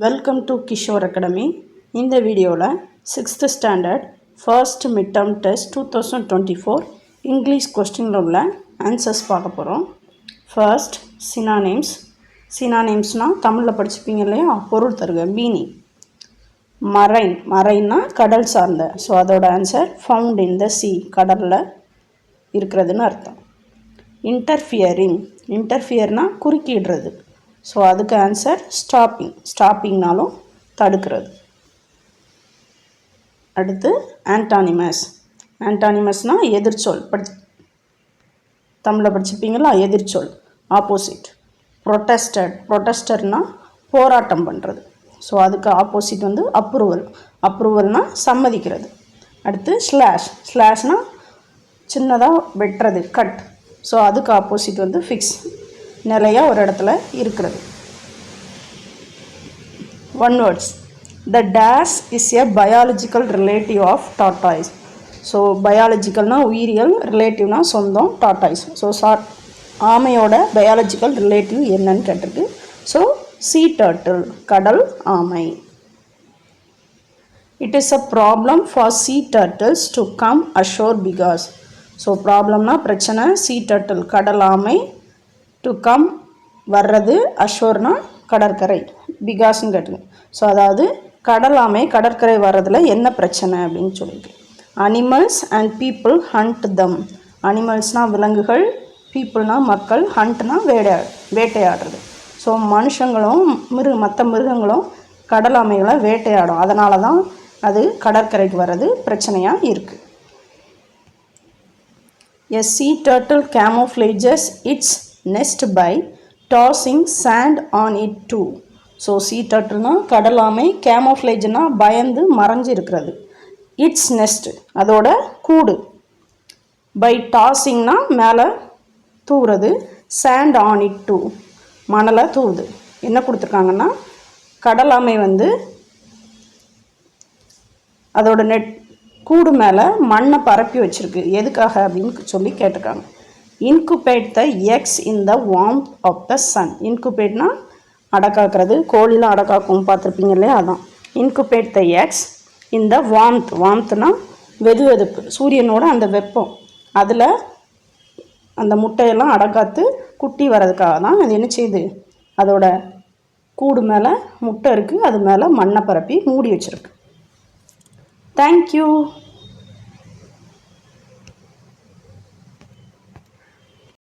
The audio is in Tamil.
Welcome to Kishore academy. இந்த வீடியோவில் 6th standard first mid term test 2024 English கொஸ்டினில் உள்ள ஆன்சர்ஸ் பார்க்க போகிறோம். First synonyms. சினானிம்ஸ்னால் தமிழில் படிச்சுப்பீங்க இல்லையா, பொருள் தருக, மீனிங். மரைன், மரைன்னா கடல் சார்ந்த. ஸோ அதோட answer found in the C, கடலில் இருக்கிறதுன்னு அர்த்தம். இன்டர்ஃபியரிங், இன்டர்ஃபியர்னால் குறுக்கிடுறது. ஸோ அதுக்கு ஆன்சர் ஸ்டாப்பிங், ஸ்டாப்பிங்னாலும் தடுக்கிறது. அடுத்து ஆன்டானிமஸ். ஆன்டானிமஸ்னால் எதிர்ச்சொல், தமிழில் படிச்சுப்பீங்களா, எதிர்ச்சொல், ஆப்போசிட். ப்ரொட்டஸ்டட், ப்ரொட்டஸ்டர்னால் போராட்டம் பண்ணுறது. ஸோ அதுக்கு ஆப்போசிட் வந்து அப்ரூவல், அப்ரூவல்னால் சம்மதிக்கிறது. அடுத்து ஸ்லாஷ், ஸ்லாஷ்னால் சின்னதாக வெட்டுறது, கட். ஸோ அதுக்கு ஆப்போசிட் வந்து ஃபிக்ஸ், நிலையாக ஒரு இடத்துல இருக்கிறது. One words. The dash is a biological relative of tortoise. So பயாலஜிக்கல்னால் உயிரியல், ரிலேட்டிவ்னா சொந்தம், டார்டாய்ஸ். ஸோ ஆமையோட பயாலஜிக்கல் ரிலேட்டிவ் என்னன்னு கேட்டிருக்கு. ஸோ சீ டர்ட்டில், கடல் ஆமை. It is a problem for sea turtles to come ashore because. So ப்ராப்ளம்னா பிரச்சனை, சீ டர்ட்டில் கடல் ஆமை, டு கம் வர்றது, அஷோர்னா கடற்கரை, பிகாஸ்ன்னு கேட்டுங்க. ஸோ அதாவது கடல் ஆமை கடற்கரை வர்றதில் என்ன பிரச்சனை அப்படின்னு சொல்லிட்டு. அனிமல்ஸ் அண்ட் பீப்புள் ஹண்ட் தம். அனிமல்ஸ்னால் விலங்குகள், பீப்புள்னால் மக்கள், ஹண்ட்னா வேட்டையாடுறது. ஸோ மனுஷங்களும் மற்ற மிருகங்களும் கடல் ஆமைகளை வேட்டையாடும். அதனால தான் அது கடற்கரைக்கு வர்றது பிரச்சனையாக இருக்குது. A sea turtle camouflages its nest by tossing sand on it too. So sea turtleனா கடல் ஆமை, camouflageனா பயந்து மறைஞ்சு இருக்கிறது, இட்ஸ் நெஸ்ட் அதோட கூடு, பை டாஸிங்னா மேலே தூவுறது, sand on it too மணலை தூவுது. என்ன கொடுத்துருக்காங்கன்னா கடல் ஆமை வந்து அதோட கூடு மேலே மண்ணை பரப்பி வச்சுருக்கு. எதுக்காக அப்படின்னு சொல்லி கேட்டிருக்காங்க. Incubate the eggs in the warmth of the sun. இன்குபேட்னா அடக்காக்குறது, கோழிலாம் அடக்காக்கும் பார்த்துருப்பீங்க இல்லையா, அதான். Incubate the eggs in the warmth, வார்ம்த்னா வெதுவெதுப்பு, சூரியனோட அந்த வெப்பம், அதில் அந்த முட்டையெல்லாம் அடக்காத்து குட்டி வர்றதுக்காக தான் அது என்ன செய்யுது, அதோட கூடு மேலே முட்டை இருக்குது, அது மேலே மண்ணை பரப்பி மூடி வச்சுருக்கு. Thank you.